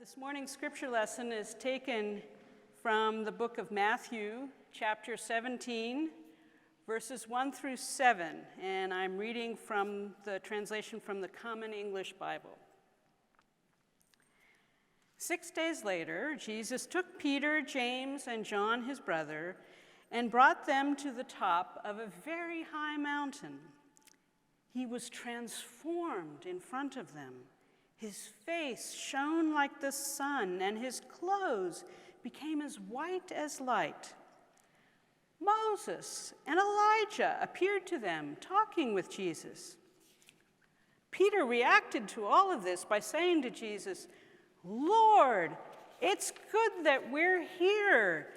This morning's scripture lesson is taken from the book of Matthew, chapter 17, verses 1 through 7, and I'm reading from the translation from the Common English Bible. 6 days later, Jesus took Peter, James, and John, his brother, and brought them to the top of a very high mountain. He was transformed in front of them. His face shone like the sun, and his clothes became as white as light. Moses and Elijah appeared to them, talking with Jesus. Peter reacted to all of this by saying to Jesus, "Lord, it's good that we're here.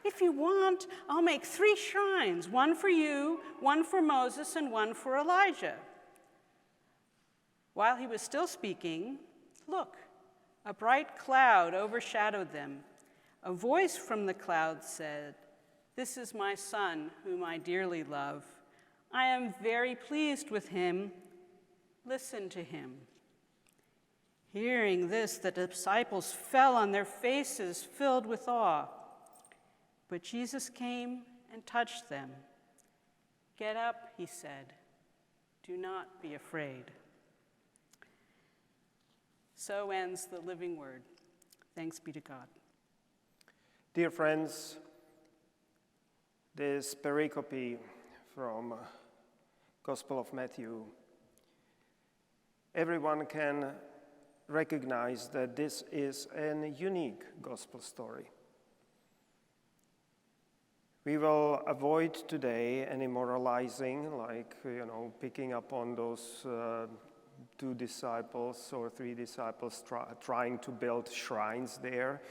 If you want, I'll make 3 shrines, one for you, one for Moses, and one for Elijah." While he was still speaking, look, a bright cloud overshadowed them. A voice from the cloud said, "This is my son, whom I dearly love. I am very pleased with him. Listen to him." Hearing this, the disciples fell on their faces, filled with awe. But Jesus came and touched them. "Get up," he said. "Do not be afraid." So ends the living word. Thanks be to God. Dear friends, this pericope from Gospel of Matthew, everyone can recognize that this is a unique gospel story. We will avoid today any moralizing, like, picking up on those 2 disciples or 3 disciples trying to build shrines there.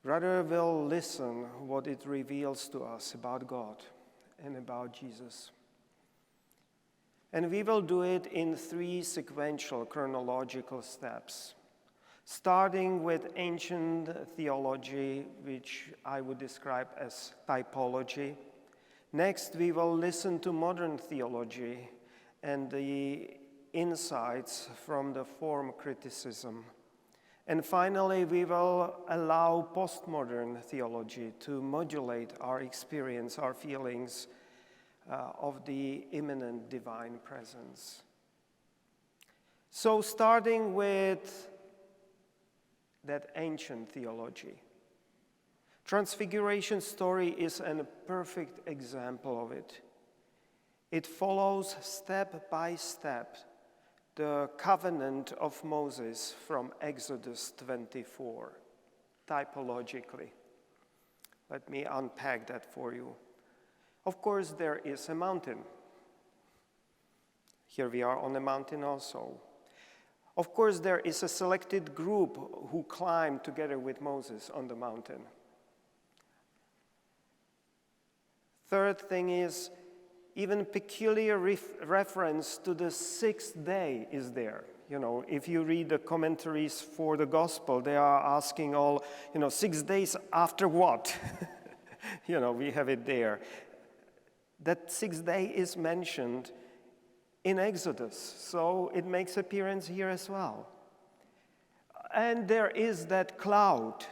Rather, we'll listen what it reveals to us about God and about Jesus. And we will do it in 3 sequential chronological steps, starting with ancient theology, which I would describe as typology. Next, we will listen to modern theology and the insights from the form criticism. And finally, we will allow postmodern theology to modulate our experience, our feelings of the immanent divine presence. So, starting with that ancient theology. Transfiguration story is a perfect example of it. It follows step by step the covenant of Moses from Exodus 24, typologically. Let me unpack that for you. Of course, there is a mountain. Here we are on a mountain also. Of course, there is a selected group who climbed together with Moses on the mountain. Third thing is, even peculiar reference to the 6th day is there. If you read the commentaries for the gospel, they are asking all, 6 days after what? We have it there. That 6th day is mentioned in Exodus, so it makes appearance here as well. And there is that cloud,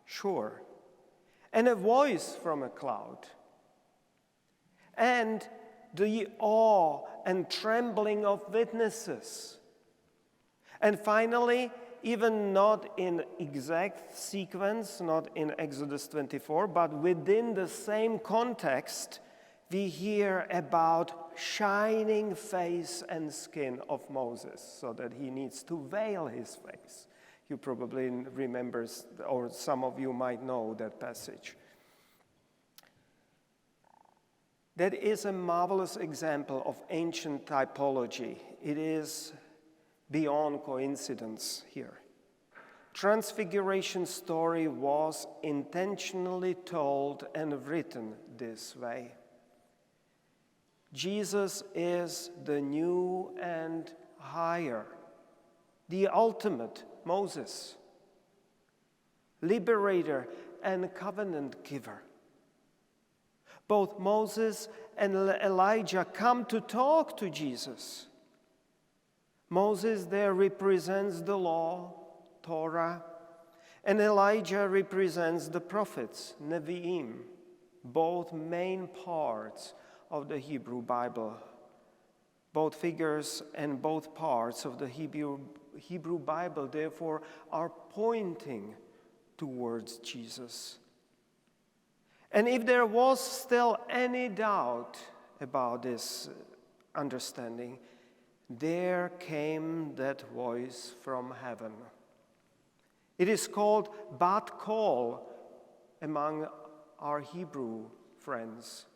sure, and a voice from a cloud. And the awe and trembling of witnesses. And finally, even not in exact sequence, not in Exodus 24, but within the same context, we hear about shining face and skin of Moses, so that he needs to veil his face. You probably remember, or some of you might know that passage. That is a marvelous example of ancient typology. It is beyond coincidence here. Transfiguration story was intentionally told and written this way. Jesus is the new and higher, the ultimate Moses, liberator and covenant giver. Both Moses and Elijah come to talk to Jesus. Moses there represents the law, Torah, and Elijah represents the prophets, Nevi'im, both main parts of the Hebrew Bible. Both figures and both parts of the Hebrew Bible, therefore, are pointing towards Jesus. And if there was still any doubt about this understanding, there came that voice from heaven. It is called bat kol among our Hebrew friends.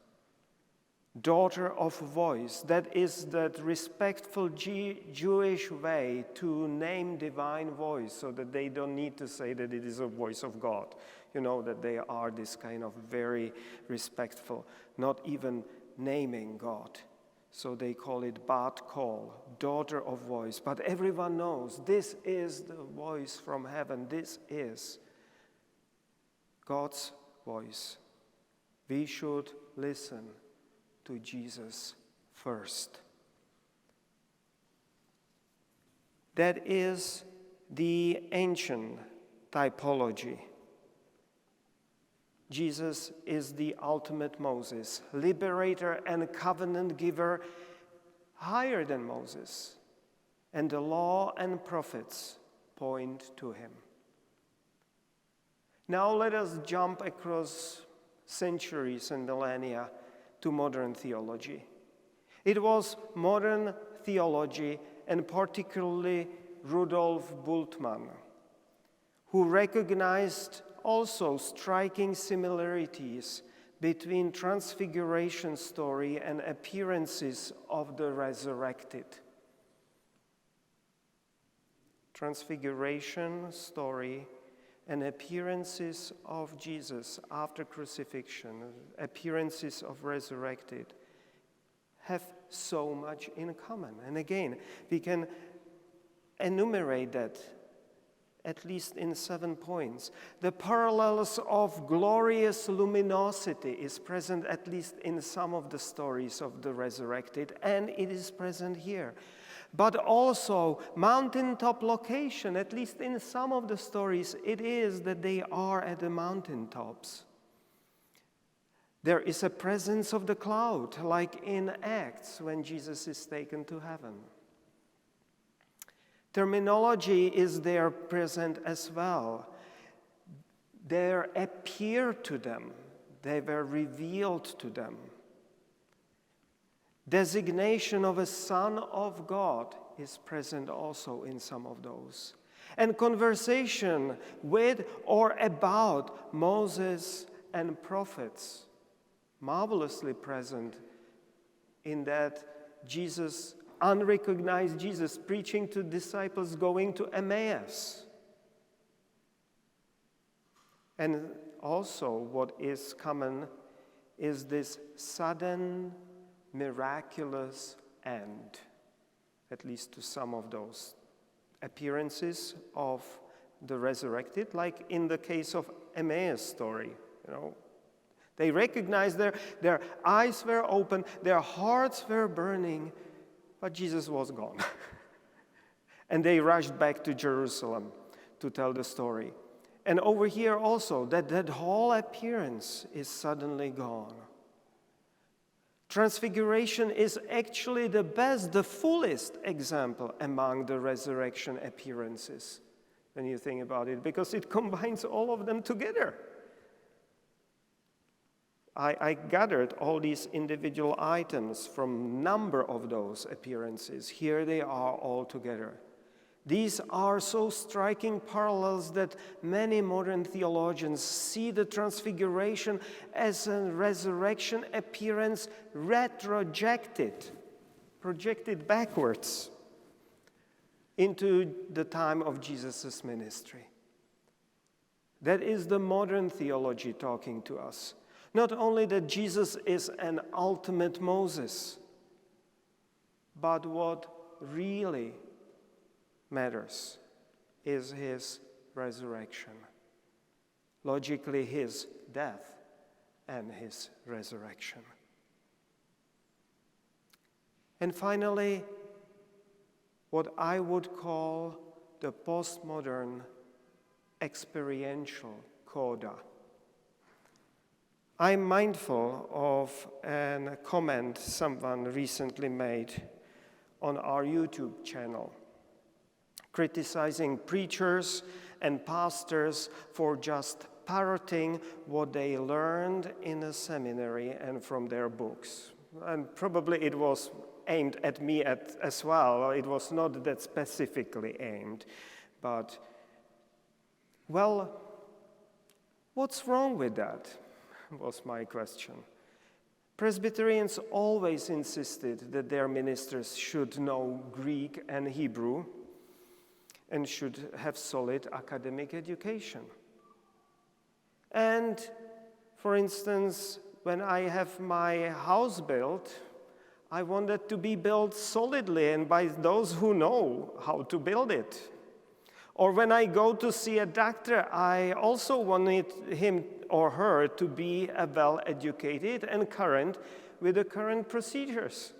Daughter of voice, that is that respectful Jewish way to name divine voice so that they don't need to say that it is a voice of God. You know, that they are this kind of very respectful, not even naming God. So they call it bat kol, daughter of voice. But everyone knows this is the voice from heaven. This is God's voice. We should listen to Jesus first. That is the ancient typology. Jesus is the ultimate Moses, liberator and covenant giver, higher than Moses, and the law and prophets point to him. Now let us jump across centuries and millennia to modern theology. It was modern theology, and particularly Rudolf Bultmann, who recognized also striking similarities between Transfiguration story and appearances of the resurrected. Transfiguration story and appearances of Jesus after crucifixion, appearances of resurrected, have so much in common. And again, we can enumerate that at least in 7 points. The parallels of glorious luminosity is present at least in some of the stories of the resurrected, and it is present here. But also mountaintop location, at least in some of the stories, it is that they are at the mountaintops. There is a presence of the cloud, like in Acts when Jesus is taken to heaven. Terminology is there present as well. There appeared to them. They were revealed to them. Designation of a Son of God is present also in some of those. And conversation with or about Moses and prophets, marvelously present in that Jesus, unrecognized Jesus, preaching to disciples going to Emmaus. And also what is common is this sudden miraculous end, at least to some of those appearances of the resurrected, like in the case of Emmaus story. They recognized their eyes were open, their hearts were burning, but Jesus was gone. And they rushed back to Jerusalem to tell the story. And over here also, that whole appearance is suddenly gone. Transfiguration is actually the best, the fullest example among the resurrection appearances, when you think about it, because it combines all of them together. I gathered all these individual items from a number of those appearances. Here they are all together. These are so striking parallels that many modern theologians see the Transfiguration as a resurrection appearance projected backwards into the time of Jesus' ministry. That is the modern theology talking to us. Not only that Jesus is an ultimate Moses, but what really matters is his resurrection. Logically, his death and his resurrection. And finally, what I would call the postmodern experiential coda. I'm mindful of a comment someone recently made on our YouTube channel, criticizing preachers and pastors for just parroting what they learned in a seminary and from their books. And probably it was aimed at me as well. It was not that specifically aimed, but, well, what's wrong with that, was my question. Presbyterians always insisted that their ministers should know Greek and Hebrew and should have solid academic education. And, for instance, when I have my house built, I want it to be built solidly and by those who know how to build it. Or when I go to see a doctor, I also want him or her to be well-educated and current with the current procedures.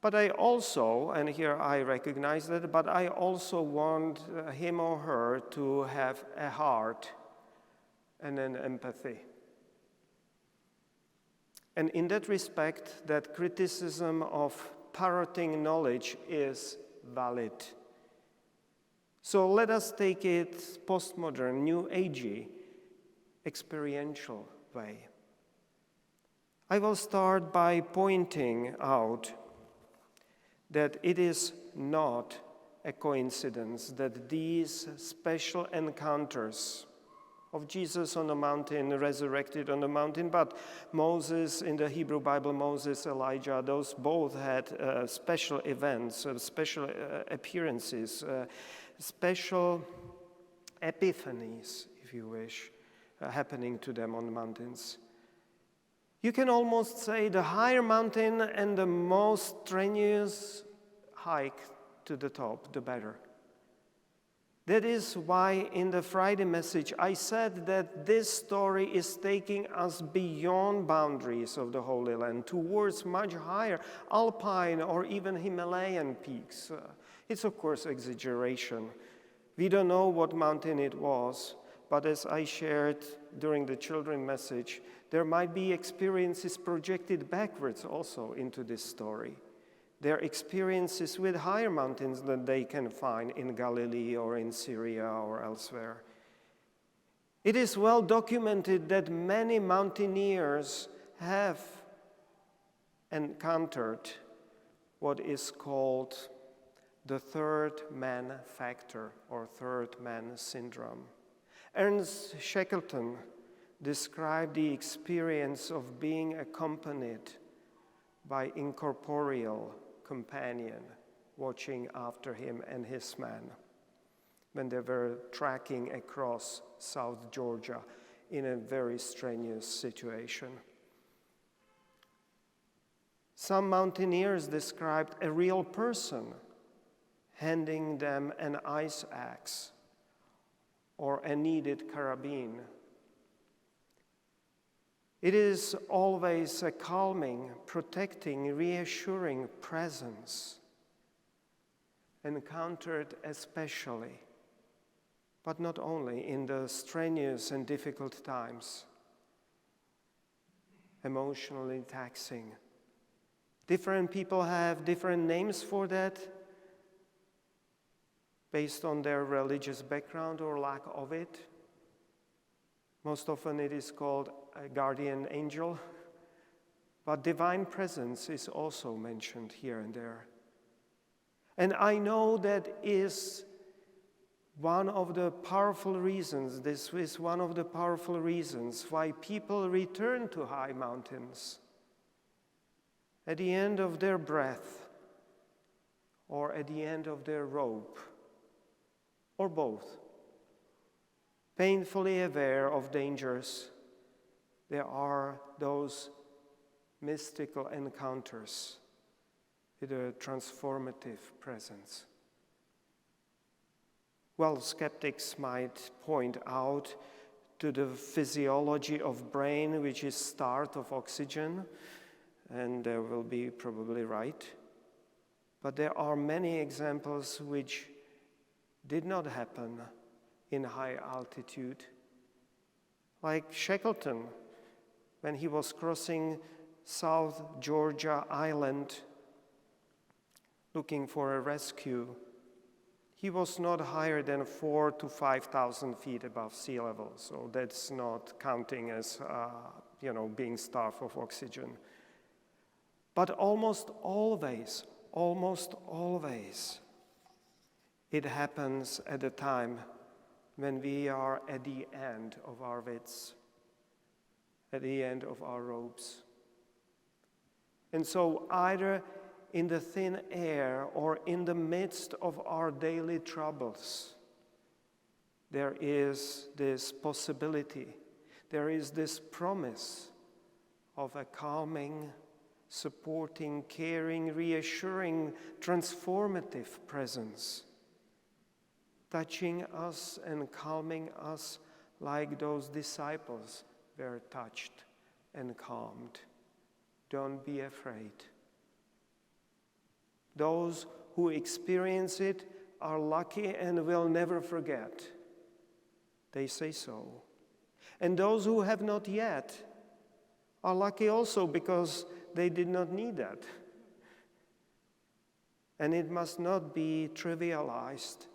But I also, and here I recognize that, but I also want him or her to have a heart and an empathy. And in that respect, that criticism of parroting knowledge is valid. So let us take it postmodern, new agey, experiential way. I will start by pointing out that it is not a coincidence that these special encounters of Jesus on the mountain, resurrected on the mountain, but Moses, in the Hebrew Bible, Moses, Elijah, those both had special events, special appearances, special epiphanies, if you wish, happening to them on the mountains. You can almost say the higher mountain and the most strenuous hike to the top, the better. That is why in the Friday message I said that this story is taking us beyond boundaries of the Holy Land towards much higher alpine or even Himalayan peaks. It's of course exaggeration. We don't know what mountain it was, but as I shared during the children message, there might be experiences projected backwards also into this story. Their experiences with higher mountains that they can find in Galilee or in Syria or elsewhere. It is well documented that many mountaineers have encountered what is called the third man factor or third man syndrome. Ernst Shackleton described the experience of being accompanied by incorporeal companion watching after him and his man when they were trekking across South Georgia in a very strenuous situation. Some mountaineers described a real person handing them an ice axe or a kneaded carabine. It is always a calming, protecting, reassuring presence, encountered especially, but not only in the strenuous and difficult times, emotionally taxing. Different people have different names for that based on their religious background or lack of it. Most often it is called a guardian angel, but divine presence is also mentioned here and there. And I know that is one of the powerful reasons, this is one of the powerful reasons why people return to high mountains at the end of their breath or at the end of their rope, or both. Painfully aware of dangers, there are those mystical encounters with a transformative presence. Well, skeptics might point out to the physiology of brain, which is starved of oxygen, and they will be probably right. But there are many examples which did not happen in high altitude. Like Shackleton, when he was crossing South Georgia Island looking for a rescue, he was not higher than 4,000 to 5,000 feet above sea level. So that's not counting as, being starved of oxygen. But almost always, it happens at a time when we are at the end of our wits, at the end of our ropes. And so either in the thin air or in the midst of our daily troubles, there is this possibility, there is this promise of a calming, supporting, caring, reassuring, transformative presence, touching us and calming us like those disciples were touched and calmed. Don't be afraid. Those who experience it are lucky and will never forget. They say so. And those who have not yet are lucky also because they did not need that. And it must not be trivialized.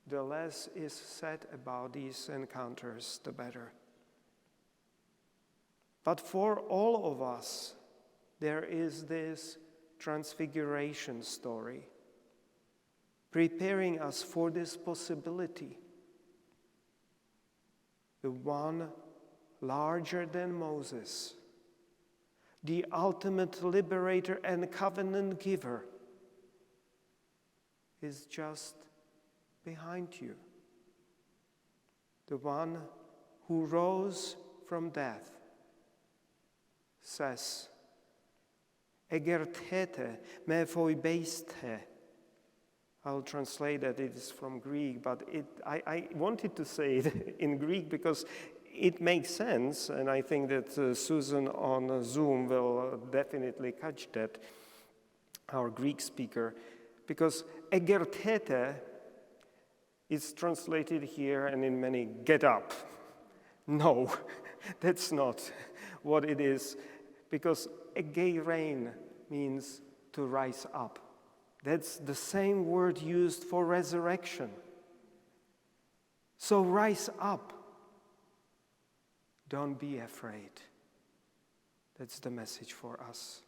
The less is said about these encounters, the better. But for all of us, there is this Transfiguration story, preparing us for this possibility. The one larger than Moses, the ultimate liberator and covenant giver, is just behind you. The one who rose from death says, Egertete me phoibeisthe. I'll translate that. It is from Greek, but I wanted to say it in Greek because it makes sense, and I think that Susan on Zoom will definitely catch that, our Greek speaker, because egertete is translated here and in many, get up. No, that's not what it is, because egerein means to rise up. That's the same word used for resurrection. So rise up. Don't be afraid. That's the message for us.